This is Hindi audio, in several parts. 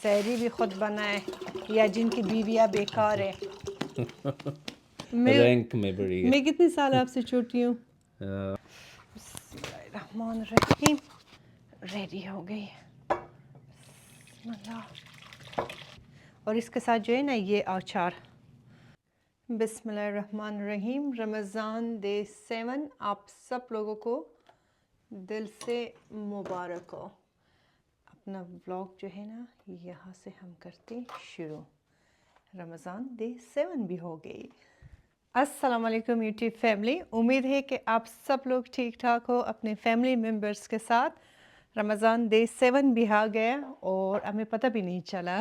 सहरी भी खुद बनाए या जिनकी बीवियाँ बेकार है। मैं रैंक में बढ़ी है। मैं कितने साल आपसे छोटी हूँ। अ, बिस्मिल्लाहिर्रहमानिर्रहीम। रेडी हो गई। बिस्मिल्लाह। और इसके साथ जो है ना ये अचार। बिस्मिल्लाहिर्रहमानिर्रहीम। रमज़ान डे 7 आप सब लोगों को दिल से मुबारक हो। अपना व्लॉग जो है ना यहाँ से हम करते शुरू। रमज़ान डे 7 भी हो गई। अस्सलाम वालेकुम यूट्यूब फैमिली। उम्मीद है कि आप सब लोग ठीक ठाक हो अपने फैमिली मेम्बर्स के साथ। रमज़ान डे 7 भी आ गया और हमें पता भी नहीं चला।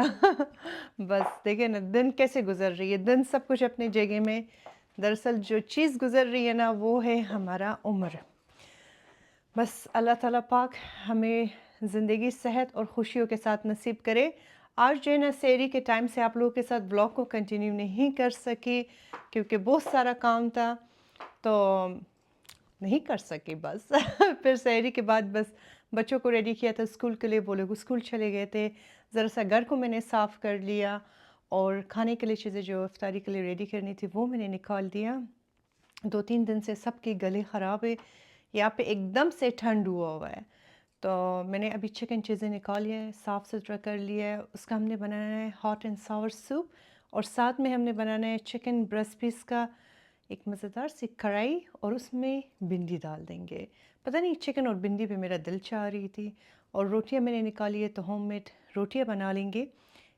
बस देखिए ना दिन कैसे गुजर रही है। दिन सब कुछ अपनी जगह में। दरअसल जो चीज़ गुजर रही है ना वो है हमारा उम्र। बस अल्लाह ताला पाक हमें ज़िंदगी सेहत और खुशियों के साथ नसीब करे। आज जो है ना सहरी के टाइम से आप लोगों के साथ ब्लॉग को कंटिन्यू नहीं कर सकी क्योंकि बहुत सारा काम था, तो नहीं कर सकी बस। फिर सहरी के बाद बस बच्चों को रेडी किया था स्कूल के लिए, वो लोग स्कूल चले गए थे। ज़रा सा घर को मैंने साफ़ कर लिया और खाने के लिए चीज़ें जो इफ्तारी के लिए रेडी करनी थी वो मैंने निकाल दिया। 2-3 दिन से सबके गले ख़राब है। यहाँ पे एकदम से ठंड हुआ है, तो मैंने अभी चिकन चीज़ें निकाली है, साफ़ सुथरा कर लिया है। उसका हमने बनाना है हॉट एंड सावर सूप और साथ में हमने बनाना है चिकन ब्रेस्ट पीस का एक मज़ेदार सी कढ़ाई और उसमें भिंडी डाल देंगे। पता नहीं चिकन और भिंडी पे मेरा दिल चाह रही थी। और रोटियां मैंने निकाली है तो होममेड रोटियां बना लेंगे।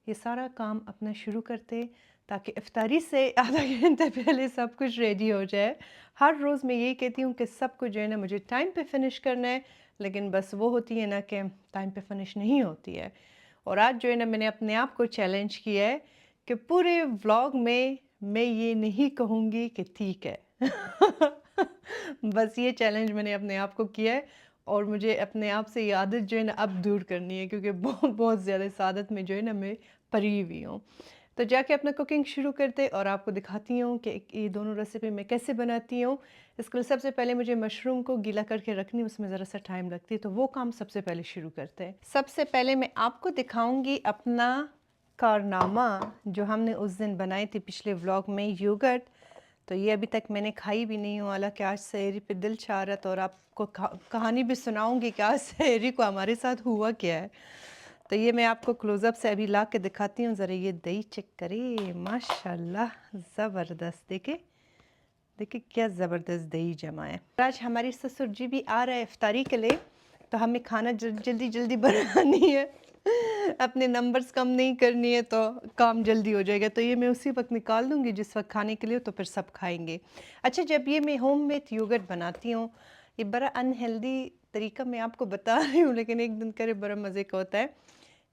ये सारा काम अपना शुरू करते ताकि इफ्तारी से आधा घंटे पहले सब कुछ रेडी हो जाए। हर रोज़ मैं यही कहती हूँ कि सब कुछ जो है ना मुझे टाइम पे फिनिश करना है, लेकिन बस वो होती है ना कि टाइम पे फिनिश नहीं होती है। और आज जो है ना मैंने अपने आप को चैलेंज किया है कि पूरे व्लॉग में मैं ये नहीं कहूँगी कि ठीक है। बस ये चैलेंज मैंने अपने आप को किया है और मुझे अपने आप से ये आदत जो है ना अब दूर करनी है क्योंकि बहुत ज़्यादा इस आदत में जो है ना मैं परी हुई हूँ। तो जाके अपना कुकिंग शुरू करते और आपको दिखाती हूँ कि ये दोनों रेसिपी मैं कैसे बनाती हूँ। इसके लिए सबसे पहले मुझे मशरूम को गीला करके रखनी, उसमें ज़रा सा टाइम लगती है, तो वो काम सबसे पहले शुरू करते हैं। सबसे पहले मैं आपको दिखाऊंगी अपना कारनामा जो हमने उस दिन बनाई थी पिछले व्लॉग में, योगर्ट। तो ये अभी तक मैंने खाई भी नहीं हूँ, हालांकि आज सहरी पे दिल चाह रहा था और आपको कहानी भी सुनाऊंगी कि आज सहरी को हमारे साथ हुआ क्या है। तो ये मैं आपको क्लोज़अप से अभी ला के दिखाती हूँ। ज़रा ये दही चेक करें, माशाल्लाह ज़बरदस्त। देखे देखे क्या ज़बरदस्त दही जमा है। आज हमारी ससुर जी भी आ रहा है इफ्तारी के लिए, तो हमें खाना जल्दी जल्दी बनानी है। अपने नंबर्स कम नहीं करनी है तो काम जल्दी हो जाएगा। तो ये मैं उसी वक्त निकाल दूँगी जिस वक्त खाने के लिए, तो फिर सब खाएंगे। अच्छा, जब ये मैं होममेड योगर्ट बनाती हूँ, ये बड़ा अनहेल्दी तरीका मैं आपको बता रही हूँ, लेकिन एक दिन करे बड़ा मज़े का होता है।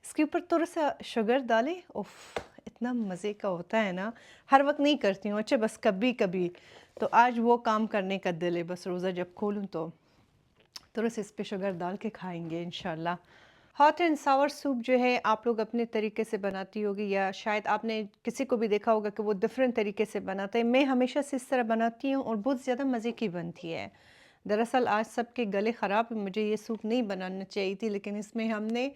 इसके ऊपर थोड़ा सा शुगर डालें, उफ़ इतना मज़े का होता है ना। हर वक्त नहीं करती हूँ, अच्छा बस कभी कभी। तो आज वो काम करने का दिल है, बस रोज़ा जब खोलूँ तो थोड़ा सा इस पे शुगर डाल के खाएंगे इंशाल्लाह। हॉट एंड सावर सूप जो है आप लोग अपने तरीके से बनाती होगी, या शायद आपने किसी को भी देखा होगा कि वो डिफरेंट तरीके से बनाते हैं। मैं हमेशा से इस तरह बनाती हूँ और बहुत ज़्यादा मज़े की बनती है। दरअसल आज सबके गले ख़राब, मुझे ये सूप नहीं बनाना चाहिए थी, लेकिन इसमें हमने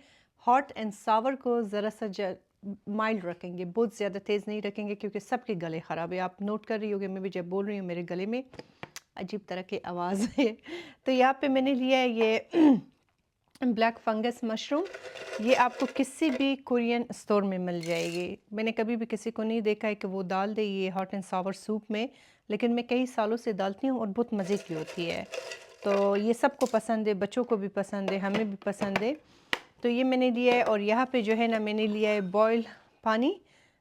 हॉट एंड सावर को ज़रा सा माइल्ड रखेंगे, बहुत ज़्यादा तेज़ नहीं रखेंगे क्योंकि सबके गले ख़राब है। आप नोट कर रही होगी, मैं भी जब बोल रही हूँ मेरे गले में अजीब तरह की आवाज़ है। तो यहाँ पे मैंने लिया है ये ब्लैक फंगस मशरूम। ये आपको किसी भी कोरियन स्टोर में मिल जाएगी। मैंने कभी भी किसी को नहीं देखा है कि वो डाल दे ये हॉट एंड सावर सूप में, लेकिन मैं कई सालों से डालती हूँ और बहुत मज़े की होती है। तो ये सबको पसंद है, बच्चों को भी पसंद है, हमें भी पसंद है। तो ये मैंने लिया है और यहाँ पे जो है ना मैंने लिया है बॉयल पानी।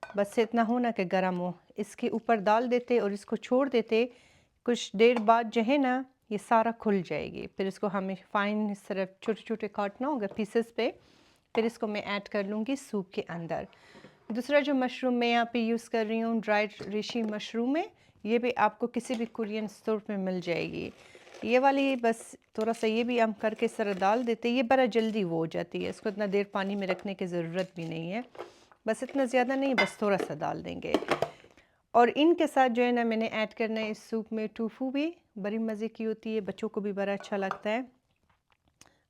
बस इतना हो ना कि गर्म हो, इसके ऊपर डाल देते और इसको छोड़ देते। कुछ देर बाद जो है ना ये सारा खुल जाएगी। फिर इसको हमें फ़ाइन इस तरह छोटे छोटे काटना होगा पीसेस पे। फिर इसको मैं ऐड कर लूँगी सूप के अंदर। दूसरा जो मशरूम मैं यहाँ पे यूज़ कर रही हूँ ड्राइड रेशी मशरूम है। ये भी आपको किसी भी कोरियन स्टोर में मिल जाएगी। ये वाली बस थोड़ा सा ये भी हम करके इस तरह डाल देते, ये बड़ा जल्दी वो हो जाती है, इसको इतना देर पानी में रखने की ज़रूरत भी नहीं है। बस इतना ज़्यादा नहीं, बस थोड़ा सा डाल देंगे। और इनके साथ जो है ना मैंने ऐड करना है इस सूप में टोफू भी, बड़ी मज़े की होती है, बच्चों को भी बड़ा अच्छा लगता है।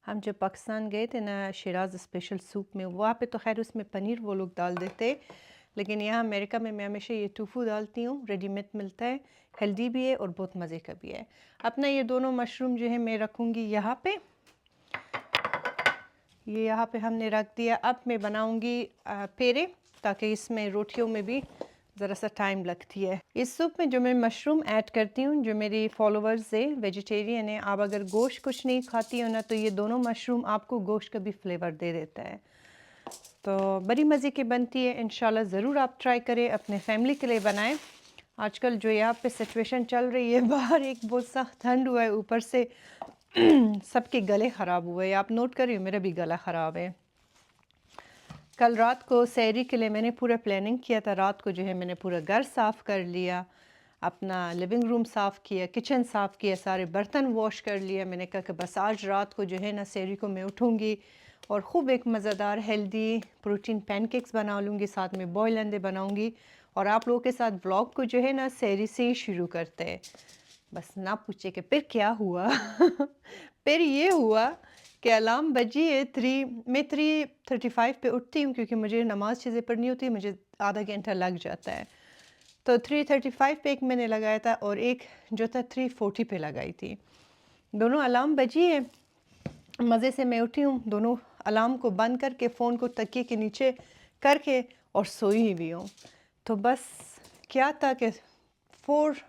हम जब पाकिस्तान गए थे ना शिराज़ स्पेशल सूप में, वहाँ पे तो ख़ैर उसमें पनीर वो लोग डाल देते, लेकिन यहाँ अमेरिका में मैं हमेशा ये टोफू डालती हूँ, रेडीमेड मिलता है, हेल्दी भी है और बहुत मज़े का भी है। अपना ये दोनों मशरूम जो है मैं रखूँगी यहाँ पे, ये यहाँ पे हमने रख दिया। अब मैं बनाऊँगी पेरे, ताकि इसमें रोटियों में भी ज़रा सा टाइम लगती है। इस सूप में जो मैं मशरूम ऐड करती हूँ, जो मेरी फॉलोवर्स है वेजिटेरियन है, आप अगर गोश्त कुछ नहीं खाती हो ना, तो ये दोनों मशरूम आपको गोश्त का भी फ्लेवर दे देता है। तो बड़ी मज़े की बनती है, इंशाल्लाह ज़रूर आप ट्राई करें, अपने फैमिली के लिए बनाएं। आजकल जो यहाँ पे सिचुएशन चल रही है, बाहर एक बहुत सख्त ठंड हुआ है, ऊपर से सबके गले ख़राब हुए हैं। आप नोट करिए, मेरा भी गला ख़राब है। कल रात को सहरी के लिए मैंने पूरा प्लानिंग किया था। रात को जो है मैंने पूरा घर साफ़ कर लिया, अपना लिविंग रूम साफ़ किया, किचन साफ़ किया, सारे बर्तन वॉश कर लिया। मैंने कहा कि बस आज रात को जो है ना सहरी को मैं उठूँगी और ख़ूब एक मज़ेदार हेल्दी प्रोटीन पैनकेक्स बना लूँगी, साथ में बॉयल अंडे बनाऊँगी और आप लोगों के साथ व्लॉग को जो है ना सहरी से ही शुरू करते हैं। बस ना पूछे कि फिर क्या हुआ फिर ये हुआ कि अलार्म बजी है 3, मैं 3:35 पे उठती हूँ, क्योंकि मुझे नमाज़ चीज़ें पढ़नी होती है, मुझे आधा घंटा लग जाता है। तो 3:35 पे एक मैंने लगाया था और एक जो था 3:40 पे लगाई थी। दोनों अलार्म बजी है, मज़े से मैं उठी हूँ, दोनों अलार्म को बंद करके फ़ोन को तकिए के नीचे करके और सोई हुई हूँ। तो बस क्या था कि 4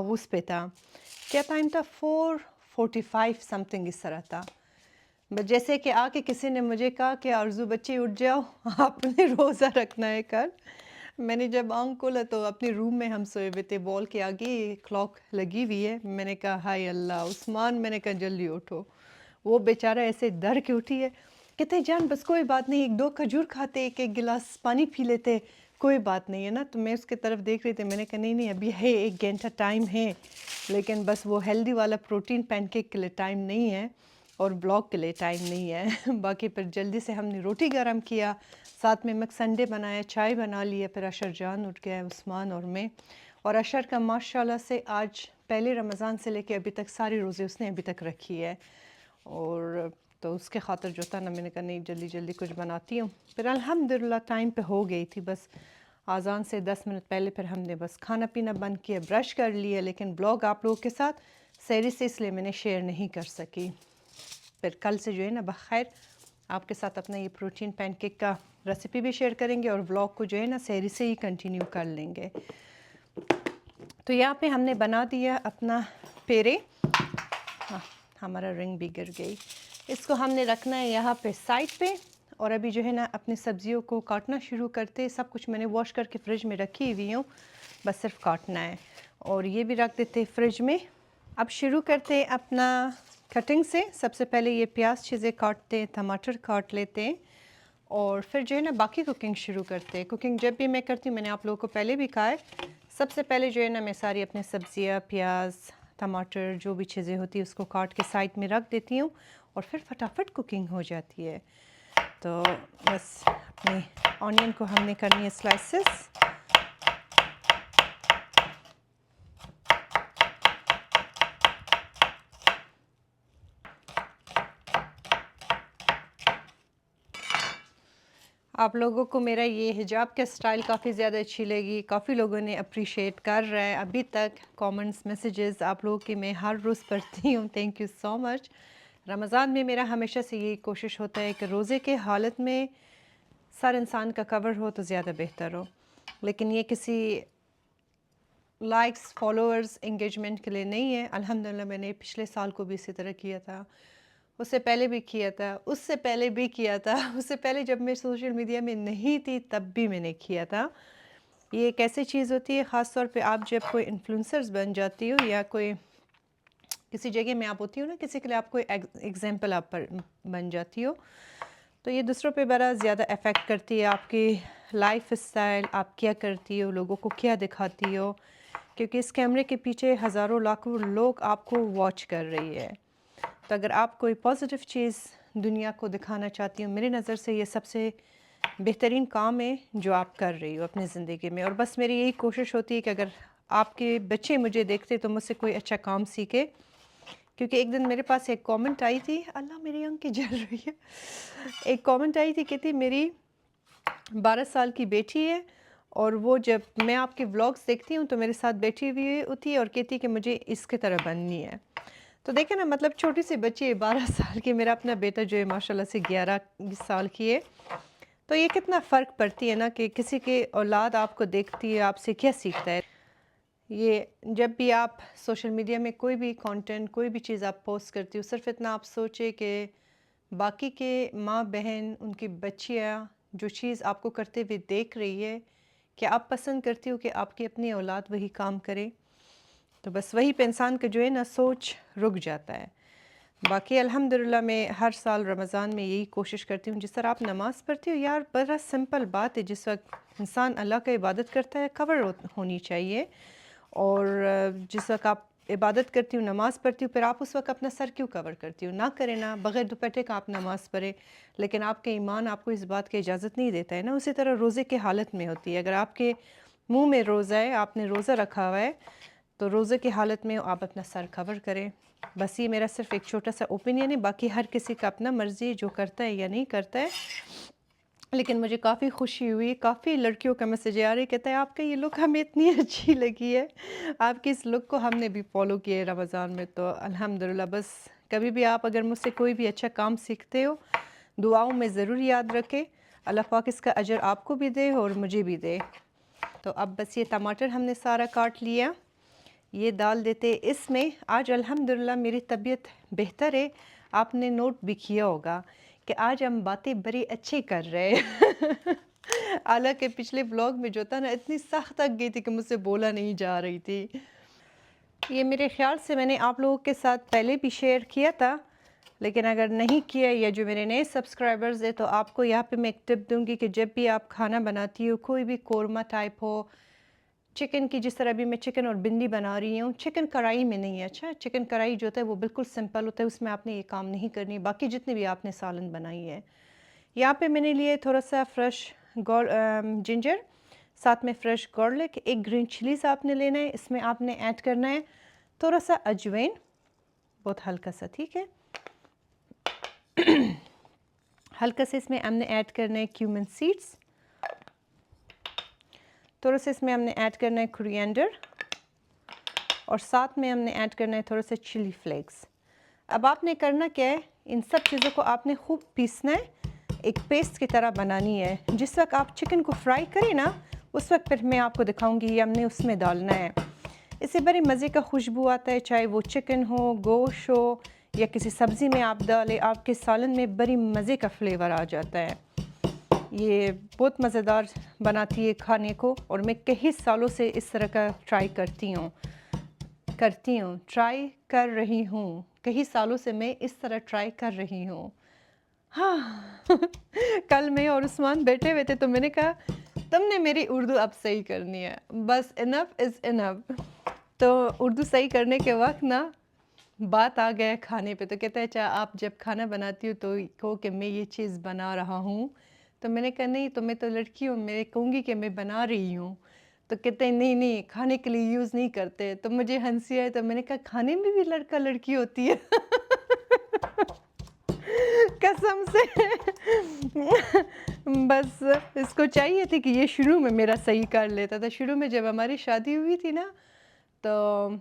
उस पे था, क्या टाइम था, 4:45 समथिंग इस तरह था। बस जैसे कि आके किसी ने मुझे कहा कि आरज़ू बच्ची उठ जाओ, आपने रोज़ा रखना है कल। मैंने जब आँख खोला तो अपने रूम में हम सोए हुए थे, वॉल के आगे क्लॉक लगी हुई है। मैंने कहा हाय अल्लाह, उस्मान, मैंने कहा जल्दी उठो। वो बेचारा ऐसे डर के उठी है, कहते जान बस कोई बात नहीं, 1-2 खजूर खाते, 1-1 गिलास पानी पी लेते, कोई बात नहीं है ना। तो मैं उसकी तरफ देख रही थी, मैंने कहा नहीं नहीं अभी है, 1 घंटा टाइम है, लेकिन बस वो हेल्दी वाला प्रोटीन पैनकेक के लिए टाइम नहीं है और ब्लॉग के लिए टाइम नहीं है बाकी फिर जल्दी से हमने रोटी गरम किया, साथ में मकसंडे बनाया, चाय बना लिया, फिर अशर जान उठ गया, उस्मान और मैं। और अशर का माशाल्लाह से आज पहले रमज़ान से लेके अभी तक सारी रोज़े उसने अभी तक रखी है, और तो उसके खातिर जो था ना, मैंने कहा नहीं जल्दी जल्दी कुछ बनाती हूँ। फिर अल्हम्दुलिल्लाह टाइम पे हो गई थी, बस आज़ान से 10 मिनट पहले फिर हमने बस खाना पीना बंद किया, ब्रश कर लिया, लेकिन ब्लॉग आप लोगों के साथ सहरी से इसलिए मैंने शेयर नहीं कर सकी। फिर कल से जो है ना बखैर आपके साथ अपना ये प्रोटीन पैनकेक का रेसिपी भी शेयर करेंगे और व्लॉग को जो है ना सहरी से ही कंटिन्यू कर लेंगे। तो यहाँ पे हमने बना दिया अपना पेरे। हाँ, हमारा रिंग भी गिर गई। इसको हमने रखना है यहाँ पे साइड पे, और अभी जो है ना अपनी सब्जियों को काटना शुरू करते। सब कुछ मैंने वॉश करके फ्रिज में रखी हुई हूँ, बस सिर्फ काटना है, और ये भी रख देते फ्रिज में। अब शुरू करते हैं अपना कटिंग से। सबसे पहले ये प्याज चीज़ें काटते हैं, टमाटर काट लेते हैं, और फिर जो है ना बाकी कुकिंग शुरू करते हैं। कुकिंग जब भी मैं करती हूँ, मैंने आप लोगों को पहले भी कहा है, सबसे पहले जो है ना मैं सारी अपनी सब्जियाँ, प्याज, टमाटर, जो भी चीज़ें होती है उसको काट के साइड में रख देती हूँ, और फिर फटाफट कुकिंग हो जाती है। तो बस अपने ऑनियन को हमने करनी है स्लाइसेस। आप लोगों को मेरा ये हिजाब का स्टाइल काफ़ी ज़्यादा अच्छी लगी, काफ़ी लोगों ने अप्रिशिएट कर रहा है अभी तक। कमेंट्स, मैसेजेस आप लोगों की मैं हर रोज़ पढ़ती हूँ, thank you so much. Ramzan में मेरा हमेशा से यही कोशिश होता है कि रोज़े के हालत में सर इंसान का कवर हो तो ज़्यादा बेहतर हो, लेकिन ये किसी लाइक्स, फॉलोअर्स, एंगेजमेंट के लिए नहीं है। अल्हम्दुलिल्लाह मैंने पिछले साल को भी इसी तरह किया था, उससे पहले भी किया था, उससे पहले भी किया था, उससे पहले जब मैं सोशल मीडिया में नहीं थी तब भी मैंने किया था। ये एक ऐसी चीज़ होती है, ख़ास तौर पे आप जब कोई इन्फ्लुएंसर्स बन जाती हो, या कोई किसी जगह में आप होती हो ना, किसी के लिए आप कोई एग्जाम्पल आप पर बन जाती हो, तो ये दूसरों पे बड़ा ज़्यादा अफेक्ट करती है आपकी लाइफ स्टाइल, आप क्या करती हो, लोगों को क्या दिखाती हो, क्योंकि इस कैमरे के पीछे हज़ारों लाखों लोग आपको वॉच कर रही है। तो अगर आप कोई पॉजिटिव चीज़ दुनिया को दिखाना चाहती हो, मेरी नज़र से ये सबसे बेहतरीन काम है जो आप कर रही हो अपनी ज़िंदगी में। और बस मेरी यही कोशिश होती है कि अगर आपके बच्चे मुझे देखते तो मुझसे कोई अच्छा काम सीखे, क्योंकि एक दिन मेरे पास एक कमेंट आई थी, अल्लाह मेरी आँखें जल रही है। एक कमेंट आई थी, कहती मेरी 12 साल की बेटी है और वो जब मैं आपके व्लॉग्स देखती हूँ तो मेरे साथ बैठी हुई होती है और कहती है कि मुझे इसकी तरह बननी है। तो देखें ना, मतलब छोटी सी बच्ची है 12 साल की, मेरा अपना बेटा जो है माशाल्लाह से 11 साल की है। तो ये कितना फ़र्क पड़ती है ना कि किसी की औलाद आपको देखती है, आपसे क्या सीखता है। ये जब भी आप सोशल मीडिया में कोई भी कंटेंट, कोई भी चीज़ आप पोस्ट करती हो, सिर्फ इतना आप सोचें कि बाकी के माँ बहन, उनकी बच्चियाँ जो चीज़ आपको करते हुए देख रही है, कि आप पसंद करती हो कि आपकी अपनी औलाद वही काम करे। तो बस वही पे इंसान का जो है ना सोच रुक जाता है। बाकी अल्हम्दुलिल्लाह मैं हर साल रमज़ान में यही कोशिश करती हूँ, जिस तरह आप नमाज़ पढ़ती हो यार, बड़ा सिंपल बात है, जिस वक्त इंसान अल्लाह का इबादत करता है कवर होनी चाहिए। और जिस वक्त आप इबादत करती हूँ, नमाज़ पढ़ती हूँ, फिर आप उस वक्त अपना सर क्यों कवर करती हो? ना करें ना, बग़ैर दुपट्टे का आप नमाज़ पढ़ें, लेकिन आपके ईमान आपको इस बात की इजाज़त नहीं देता है ना। उसी तरह रोज़े की हालत में होती है, अगर आपके मुँह में रोज़ा है, आपने रोज़ा रखा हुआ है, तो रोज़े की हालत में आप अपना सर कवर करें। बस ये मेरा सिर्फ़ एक छोटा-सा ओपिनियन है, बाकी हर किसी का अपना मर्ज़ी है, जो करता है या नहीं करता है। लेकिन मुझे काफ़ी खुशी हुई, काफ़ी लड़कियों का मैसेज आ रहा है, कहता है आपका ये लुक हमें इतनी अच्छी लगी है, आपकी इस लुक को हमने भी फ़ॉलो किया है रमज़ान में। तो अल्हम्दुलिल्लाह, बस कभी भी आप अगर मुझसे कोई भी अच्छा काम सीखते हो, दुआओं में ज़रूर याद रखें, अल्लाह पाक इसका अजर आपको भी दे और मुझे भी दे। तो अब बस ये टमाटर हमने सारा काट लिया, ये डाल देते इसमें। आज अल्हम्दुलिल्लाह मेरी तबीयत बेहतर है, आपने नोट भी किया होगा कि आज हम बातें बड़ी अच्छी कर रहे हैं। हालाँकि पिछले व्लॉग में जो था ना, इतनी सख्त थक गई थी कि मुझसे बोला नहीं जा रही थी। ये मेरे ख़्याल से मैंने आप लोगों के साथ पहले भी शेयर किया था, लेकिन अगर नहीं किया या जो मेरे नए सब्सक्राइबर्स हैं, तो आपको यहाँ पे मैं एक टिप दूँगी कि जब भी आप खाना बनाती हो, कोई भी कोरमा टाइप हो, चिकन की, जिस तरह अभी मैं चिकन और भिंडी बना रही हूँ, चिकन कढ़ाई में नहीं है, अच्छा चिकन कढ़ाई जो होता है वो बिल्कुल सिंपल होता है, उसमें आपने ये काम नहीं करनी, बाकी जितने भी आपने सालन बनाई है। यहाँ पे मैंने लिए थोड़ा सा फ्रेश जिंजर, साथ में फ्रेश गार्लिक, एक ग्रीन चिलीज़ आपने लेना है, इसमें आपने ऐड करना है थोड़ा सा अजवाइन, बहुत हल्का सा, ठीक है। हल्का से इसमें हमने ऐड करना है क्यूमिन सीड्स, थोड़ा सा इसमें हमने ऐड करना है कोरिएंडर, और साथ में हमने ऐड करना है थोड़ा सा चिली फ्लेक्स। अब आपने करना क्या है, इन सब चीज़ों को आपने खूब पीसना है, एक पेस्ट की तरह बनानी है। जिस वक्त आप चिकन को फ्राई करें ना, उस वक्त फिर मैं आपको दिखाऊंगी ये हमने उसमें डालना है। इससे बड़ी मज़े का खुशबू आता है, चाहे वो चिकन हो, गोश्त हो, या किसी सब्ज़ी में आप डालें, आपके सालन में बड़ी मज़े का फ्लेवर आ जाता है। ये बहुत मज़ेदार बनाती है खाने को, और मैं कई सालों से इस तरह का ट्राई ट्राई कर रही हूँ, कई सालों से मैं इस तरह ट्राई कर रही हूँ। हाँ। कल मैं और उस्मान बैठे हुए थे, तो मैंने कहा तुमने मेरी उर्दू अब सही करनी है, बस इनफ इज़ इनफ। तो उर्दू सही करने के वक्त ना बात आ गया खाने पे, तो कहता है अच्छा आप जब खाना बनाती हो तो कहो कि मैं ये चीज़ बना रहा हूँ। तो मैंने कहा नहीं, तो मैं तो लड़की हूँ, मैं कहूँगी कि मैं बना रही हूँ। तो कहते हैं नहीं नहीं, खाने के लिए यूज़ नहीं करते। तो मुझे हंसी आई, तो मैंने कहा खाने में भी लड़का लड़की होती है। कसम से। बस इसको चाहिए थी कि ये शुरू में मेरा सही कर लेता था। शुरू में जब हमारी शादी हुई थी ना, तो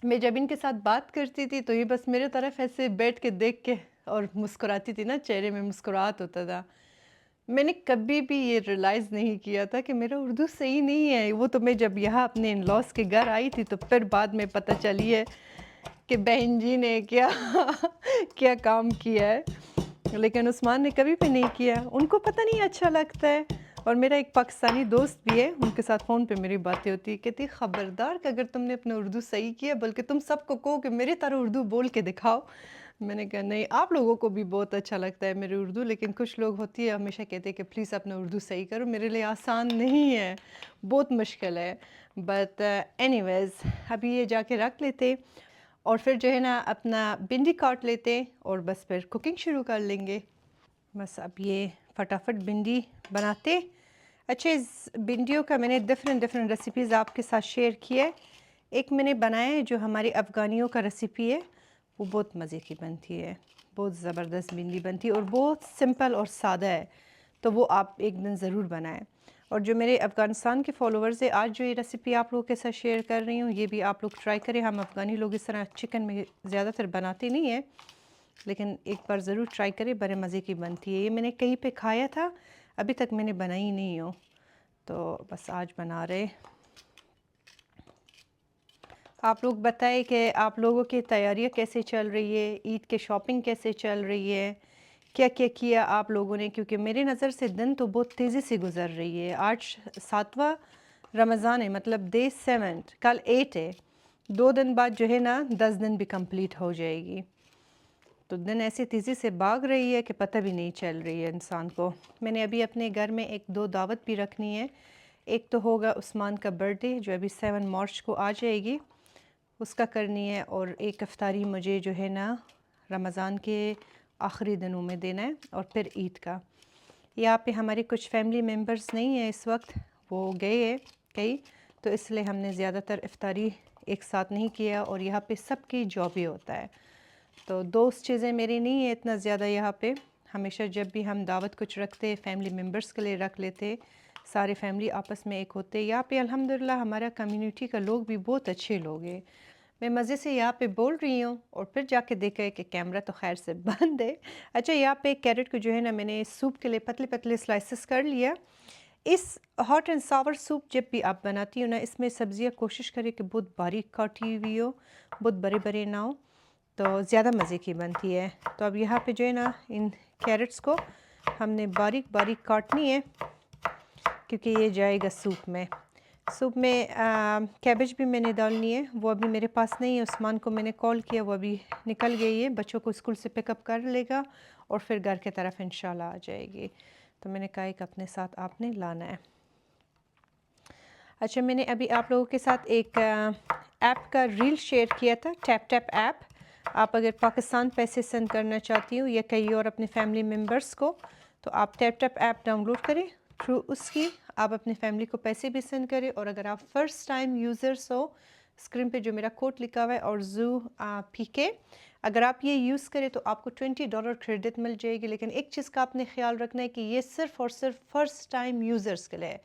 मैं जब इनके साथ बात करती थी तो ये बस मेरे तरफ ऐसे बैठ के देख के और मुस्कुराती थी ना, चेहरे में मुस्कुराहट होता था। मैंने कभी भी ये रियलाइज़ नहीं किया था कि मेरा उर्दू सही नहीं है। वो तो मैं जब यहाँ अपने इन-लॉज़ के घर आई थी, तो फिर बाद में पता चली है कि बहन जी ने क्या क्या काम किया है। लेकिन उस्मान ने कभी भी नहीं किया, उनको पता नहीं अच्छा लगता है। और मेरा एक पाकिस्तानी दोस्त भी है, उनके साथ फ़ोन पे मेरी बातें होती है, कहती है ख़बरदार कि अगर तुमने अपना उर्दू सही किया, बल्कि तुम सबको कहो कि मेरी तरह उर्दू बोल के दिखाओ। मैंने कहा नहीं, आप लोगों को भी बहुत अच्छा लगता है मेरी उर्दू, लेकिन कुछ लोग होती है हमेशा कहते हैं कि प्लीज़ अपना उर्दू सही करो, मेरे लिए आसान नहीं है, बहुत मुश्किल है। बट एनीवेज़ अभी ये जाके रख लेते, और फिर जो है ना अपना भिंडी काट लेते, और बस फिर कुकिंग शुरू कर लेंगे। बस अब ये फटाफट भिंडी बनाते। अच्छा, इस भिंडियों का मैंने डिफरेंट रेसिपीज़ आपके साथ शेयर किया है। एक मैंने बनाया है जो हमारी अफ़गानियों का रेसिपी है, वो बहुत मज़े की बनती है, बहुत ज़बरदस्त भिंडी बनती है और बहुत सिंपल और सादा है। तो वो आप एक दिन ज़रूर बनाएं। और जो मेरे अफ़गानिस्तान के फॉलोअर्स हैं, आज जो ये रेसिपी आप लोगों के साथ शेयर कर रही हूँ, ये भी आप लोग ट्राई करें। हम अफ़गानी लोग इस तरह चिकन में ज़्यादातर बनाते नहीं हैं, लेकिन एक बार ज़रूर ट्राई करें, बड़े मज़े की बनती है। ये मैंने कहीं पे खाया था, अभी तक मैंने बनाई नहीं हो, तो बस आज बना रहे। आप लोग बताएं कि आप लोगों की तैयारियां कैसे चल रही है, ईद के शॉपिंग कैसे चल रही है, क्या क्या किया आप लोगों ने, क्योंकि मेरी नज़र से दिन तो बहुत तेज़ी से गुज़र रही है। आज 7वां रमज़ान है, मतलब डे 7, कल 8 है। 2 दिन बाद जो है ना 10 दिन भी कंप्लीट हो जाएगी। तो दिन ऐसी तेज़ी से भाग रही है कि पता भी नहीं चल रही है इंसान को। मैंने अभी अपने घर में 1-2 दावत भी रखनी है। एक तो होगा उस्मान का बर्थडे जो अभी 7 मार्च को आ जाएगी, उसका करनी है, और एक इफ्तारी मुझे जो है ना रमज़ान के आखिरी दिनों में देना है, और फिर ईद का। यहाँ पे हमारे कुछ फैमिली मेम्बर्स नहीं है इस वक्त, वो गए हैं कहीं, तो इसलिए हमने ज़्यादातर इफ्तारी एक साथ नहीं किया। और यहाँ पे सबकी जॉब ही होता है, तो दोस्त चीज़ें मेरी नहीं है इतना ज़्यादा यहाँ पे। हमेशा जब भी हम दावत कुछ रखते फैमिली मेम्बर्स के लिए रख लेते, सारे फैमिली आपस में एक होते। यहाँ पे अल्हम्दुलिल्लाह हमारा कम्युनिटी का लोग भी बहुत अच्छे लोग हैं। मैं मज़े से यहाँ पे बोल रही हूँ और फिर जाके देखा है कि कैमरा तो खैर से बंद है। अच्छा, यहाँ पे कैरेट को जो है ना मैंने सूप के लिए पतले पतले स्लाइसेस कर लिया। इस हॉट एंड सावर सूप जब भी आप बनाती हो ना, इसमें सब्ज़ियाँ कोशिश करें कि बहुत बारीक काटी हुई हो, बहुत बड़े बड़े ना हो, तो ज़्यादा मज़े की बनती है। तो अब यहाँ पे जो है ना इन कैरेट्स को हमने बारीक बारीक काटनी है, क्योंकि ये जाएगा सूप में। सूप में कैबेज भी मैंने डालनी है, वो अभी मेरे पास नहीं है। उस्मान को मैंने कॉल किया, वो अभी निकल गई है, बच्चों को स्कूल से पिकअप कर लेगा और फिर घर के तरफ इंशाल्लाह आ जाएगी। तो मैंने कहा कि अपने साथ आपने लाना है। अच्छा, मैंने अभी आप लोगों के साथ एक ऐप का रील शेयर किया था, टैप टैप ऐप। आप अगर पाकिस्तान पैसे सेंड करना चाहती हो या कहीं और अपने फैमिली मेम्बर्स को, तो आप टैप टैप ऐप डाउनलोड करें। थ्रू उसकी आप अपने फैमिली को पैसे भी सेंड करें। और अगर आप फ़र्स्ट टाइम यूज़र्स हो, स्क्रीन पे जो मेरा कोड लिखा हुआ है और PK, अगर आप ये यूज़ करें तो आपको $20 क्रेडिट मिल जाएगी। लेकिन एक चीज़ का आपने ख्याल रखना है कि ये सिर्फ़ और सिर्फ फ़र्स्ट टाइम यूज़र्स के लिए है।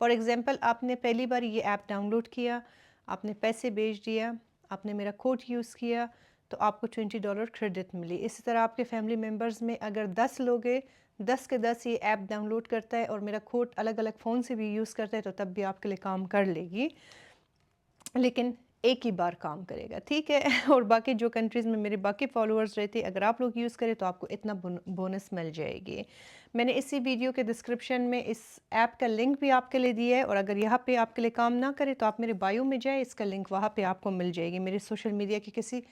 फॉर एग्ज़ाम्पल, आपने पहली बार ये ऐप डाउनलोड किया, आपने पैसे भेज दिया, आपने मेरा कोड यूज़ किया, तो आपको $20 क्रेडिट मिली। इसी तरह आपके फैमिली मेम्बर्स में अगर 10 लोग हैं, 10 के 10 ये ऐप डाउनलोड करता है और मेरा कोड अलग अलग फ़ोन से भी यूज़ करता है, तो तब भी आपके लिए काम कर लेगी, लेकिन एक ही बार काम करेगा, ठीक है। और बाकी जो कंट्रीज़ में मेरे बाकी फॉलोअर्स रहते हैं, अगर आप लोग यूज़ करें तो आपको इतना बोनस मिल जाएगी। मैंने इसी वीडियो के डिस्क्रिप्शन में इस ऐप का लिंक भी आपके लिए दिया है, और अगर यहाँ पे आपके लिए काम ना करे तो आप मेरे बायो में जाए, इसका लिंक वहाँ पे आपको मिल जाएगी। मेरे सोशल मीडिया के किसी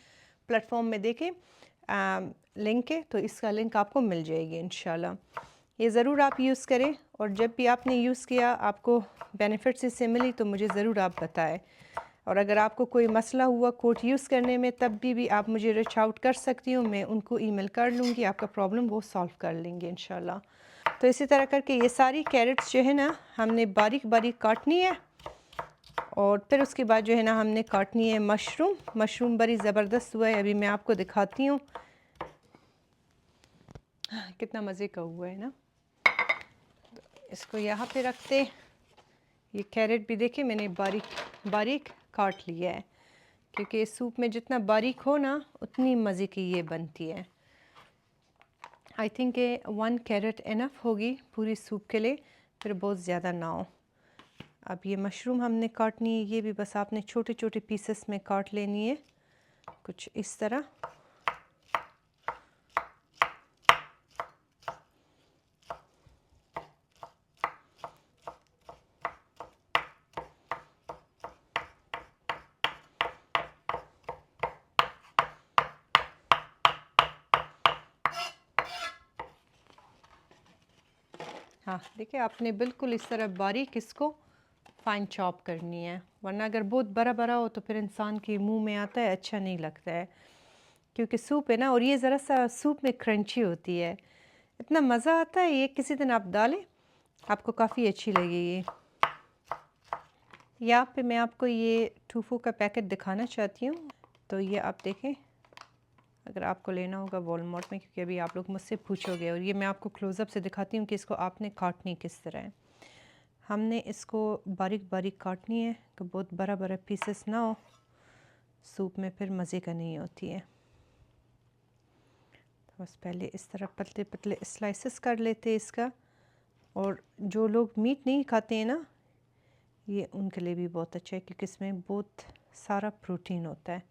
प्लेटफॉर्म में देखें लिंक है, तो इसका लिंक आपको मिल जाएगी इंशाल्लाह। ये ज़रूर आप यूज़ करें, और जब भी आपने यूज़ किया आपको बेनिफिट्स इससे मिली तो मुझे ज़रूर आप बताएं। और अगर आपको कोई मसला हुआ कोड यूज़ करने में, तब भी आप मुझे रीच आउट कर सकती हूँ, मैं उनको ईमेल कर लूँगी, आपका प्रॉब्लम वो सॉल्व कर लेंगे इंशाल्लाह। तो इसी तरह करके ये सारी कैरेट्स जो है ना हमने बारीक बारीक काटनी है, और फिर उसके बाद जो है ना हमने काटनी है मशरूम। मशरूम बड़ी ज़बरदस्त हुआ है, अभी मैं आपको दिखाती हूँ कितना मज़े का हुआ है ना। तो इसको यहाँ पे रखते, ये कैरेट भी देखिए मैंने बारीक बारीक काट लिया है, क्योंकि सूप में जितना बारीक हो ना उतनी मज़े की ये बनती है। आई थिंक 1 कैरेट इनफ होगी पूरी सूप के लिए, फिर बहुत ज़्यादा ना हो। अब ये मशरूम हमने काटनी है, ये भी बस आपने छोटे छोटे पीसेस में काट लेनी है, कुछ इस तरह। हाँ देखिए, आपने बिल्कुल इस तरह बारीक इसको फाइन चॉप करनी है, वरना अगर बहुत बड़ा बड़ा हो तो फिर इंसान के मुंह में आता है, अच्छा नहीं लगता है। क्योंकि सूप है ना, और ये ज़रा सा सूप में क्रंची होती है, इतना मज़ा आता है। ये किसी दिन आप डालें, आपको काफ़ी अच्छी लगेगी। यहाँ पे मैं आपको ये टूफू का पैकेट दिखाना चाहती हूँ, तो ये आप देखें, अगर आपको लेना होगा वॉलमार्ट में, क्योंकि अभी आप लोग मुझसे पूछोगे। और ये मैं आपको क्लोज़अप से दिखाती हूँ कि इसको आपने काटनी किस तरह है। हमने इसको बारीक बारीक काटनी है कि बहुत बड़ा बड़ा पीसेस ना हो, सूप में फिर मज़े का नहीं होती है। तो बस पहले इस तरह पतले पतले स्लाइसेस कर लेते हैं इसका। और जो लोग मीट नहीं खाते हैं ना, ये उनके लिए भी बहुत अच्छा है क्योंकि इसमें बहुत सारा प्रोटीन होता है।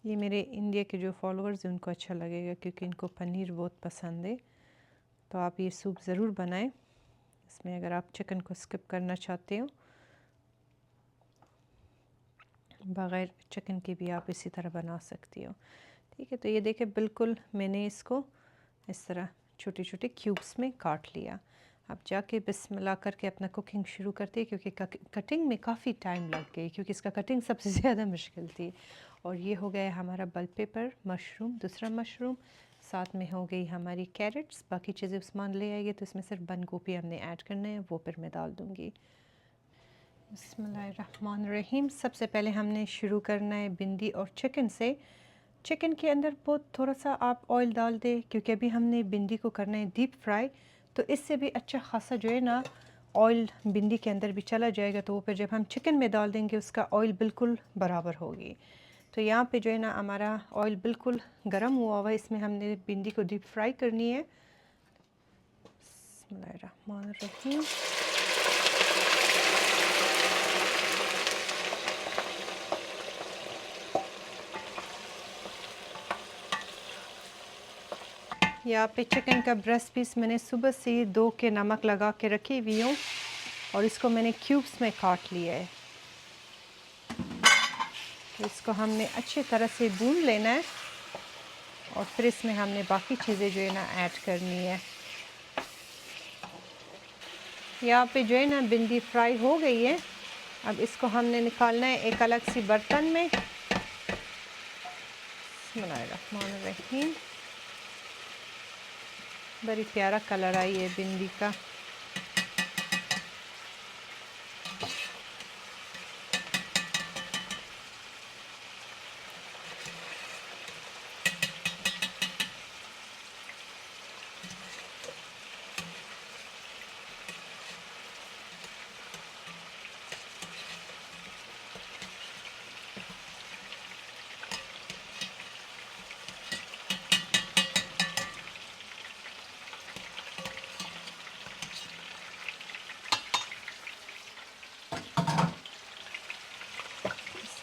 ये मेरे इंडिया के जो फॉलोअर्स हैं उनको अच्छा लगेगा क्योंकि इनको पनीर बहुत पसंद है। तो आप ये सूप ज़रूर बनाएं। इसमें अगर आप चिकन को स्किप करना चाहते हो, बग़ैर चिकन के भी आप इसी तरह बना सकती हो। ठीक है, तो ये देखिए बिल्कुल मैंने इसको इस तरह छोटे छोटे क्यूब्स में काट लिया। अब जाके बिस्मिल्लाह करके अपना कुकिंग शुरू करते हैं क्योंकि कटिंग में काफ़ी टाइम लग गई, क्योंकि इसका कटिंग सबसे ज़्यादा मुश्किल थी। और ये हो गया हमारा बल पेपर, मशरूम, दूसरा मशरूम, साथ में हो गई हमारी कैरेट्स। बाकी चीज़ें उस्मान ले आएंगे, तो इसमें सिर्फ बंद गोभी हमने ऐड करना है, वो फिर मैं डाल दूँगी। बिस्मिल्लाहिर्रहमानिर्रहीम। सबसे पहले हमने शुरू करना है भिंडी और चिकन से। चिकन के अंदर बहुत थोड़ा सा आप ऑयल डाल दें क्योंकि अभी हमने भिंडी को करना है डीप फ्राई, तो इससे भी अच्छा खासा जो है ना ऑयल भिंडी के अंदर भी चला जाएगा। तो वो फिर जब हम चिकन में डाल देंगे उसका ऑयल बिल्कुल बराबर होगी। तो यहाँ पे जो है ना हमारा ऑयल बिल्कुल गर्म हुआ हुआ है, इसमें हमने भिंडी को डीप फ्राई करनी है। बिस्मिल्लाहिर्रहमानिर्रहीम। यहाँ पे चिकन का ब्रेस्ट पीस मैंने सुबह से 2 के नमक लगा के रखी हुई हूँ और इसको मैंने क्यूब्स में काट लिया है। तो इसको हमने अच्छी तरह से भून लेना है और फिर इसमें हमने बाकी चीज़ें जो है ना ऐड करनी है। यहाँ पे जो है ना भिंडी फ्राई हो गई है। अब इसको हमने निकालना है एक अलग सी बर्तन में। बिस्मिल्लाहिर्रहमानिर्रहीम। बड़ी प्यारा कलर आई है भिंडी का।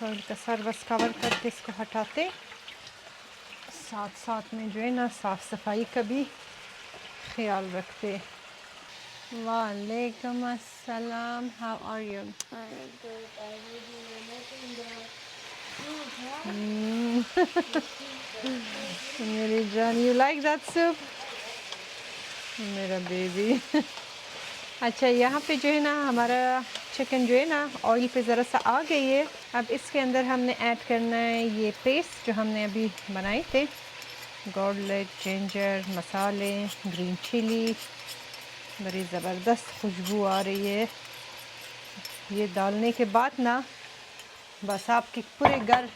ऑयल का सर बस कवर करके इसको हटाते, साथ साथ में जो है ना साफ़ सफाई का भी ख्याल रखते। वालेकुम अस्सलाम, हाउ आर यू? मेरी जान, यू लाइक दैट सूप? मेरा बेबी। अच्छा, यहाँ पे जो है ना हमारा चिकन जो है ना ऑयल पे ज़रा सा आ गई है। अब इसके अंदर हमने ऐड करना है ये पेस्ट जो हमने अभी बनाए थे, गार्लिक, जिंजर, मसाले, ग्रीन चिली। बड़ी ज़बरदस्त खुशबू आ रही है। ये डालने के बाद ना बस आपकी पूरे घर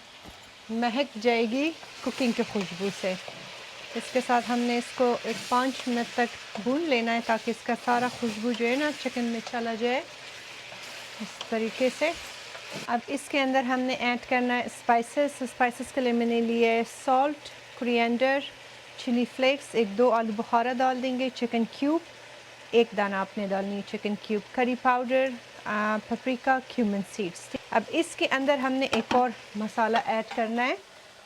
महक जाएगी कुकिंग की खुशबू से। इसके साथ हमने इसको एक 5 मिनट तक भून लेना है ताकि इसका सारा खुशबू जो है ना चिकन में चला जाए इस तरीके से। अब इसके अंदर हमने ऐड करना है स्पाइसेस। स्पाइसेस के लिए मैंने लिए है सॉल्ट, कोरिएंडर, चिली फ्लेक्स, 1-2 आलू बुखारा डाल देंगे, चिकन क्यूब, 1 दाना आपने डालनी है chicken cube, curry powder, paprika, cumin seeds. अब इसके अंदर हमने एक और मसाला ऐड करना है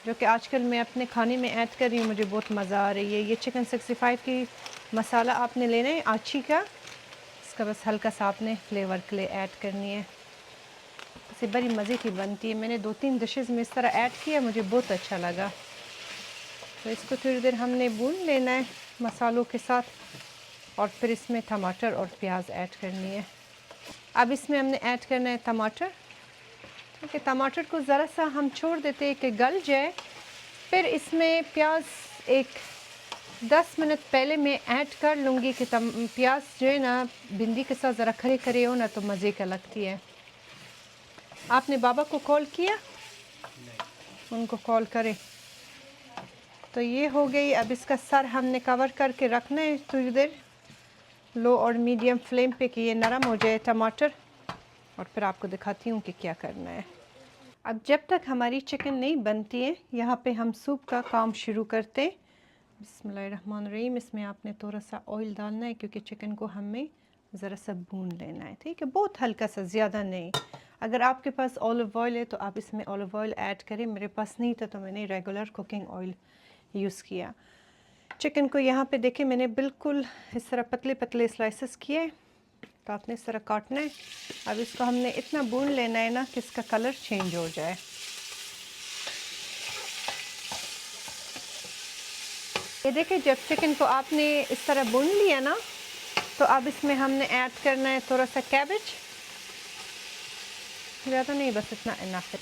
जो कि आजकल मैं अपने खाने में ऐड कर रही हूँ, मुझे बहुत मज़ा आ रही है। ये चिकन 65 की मसाला आपने लेना है आची का, इसका बस हल्का सा आपने फ्लेवर के लिए ऐड करनी है। इसे बड़ी मज़े की बनती है। मैंने 2-3 डिशेज़ में इस तरह ऐड किया, मुझे बहुत अच्छा लगा। तो इसको थोड़ी देर हमने भून लेना है मसालों के साथ और फिर इसमें टमाटर और प्याज ऐड करनी है। अब इसमें हमने ऐड करना है टमाटर। ठीक है, टमाटर को ज़रा सा हम छोड़ देते हैं कि गल जाए। फिर इसमें प्याज एक 10 मिनट पहले मैं ऐड कर लूँगी कि प्याज जो है ना भिंडी के साथ ज़रा खरे खरे हो ना तो मज़े का लगती है। आपने बाबा को कॉल किया? उनको कॉल करें। तो ये हो गई। अब इसका सर हमने कवर करके रखना है थोड़ी देर लो और मीडियम फ्लेम पे कि ये नरम हो जाए टमाटर, और फिर आपको दिखाती हूँ कि क्या करना है। अब जब तक हमारी चिकन नहीं बनती है, यहाँ पे हम सूप का काम शुरू करते हैं। बिस्मिल्लाहिर्रहमानिर्रहीम। इसमें आपने थोड़ा सा ऑयल डालना है क्योंकि चिकन को हमें ज़रा सा भून लेना है। ठीक है, बहुत हल्का सा, ज़्यादा नहीं। अगर आपके पास ऑलिव ऑयल है तो आप इसमें ऑलिव ऑयल ऐड करें। मेरे पास नहीं था तो मैंने रेगुलर कुकिंग ऑयल यूज़ किया। चिकन को यहाँ पे देखें मैंने बिल्कुल इस तरह पतले पतले स्लाइसेस किए, तो आपने इस तरह काटना है। अब इसको हमने इतना भून लेना है ना कि इसका कलर चेंज हो जाए। ये देखिए, जब चिकन को आपने इस तरह भून लिया ना, तो अब इसमें हमने ऐड करना है थोड़ा सा कैबेज। ज़्यादा नहीं, बस इतना इनफ है।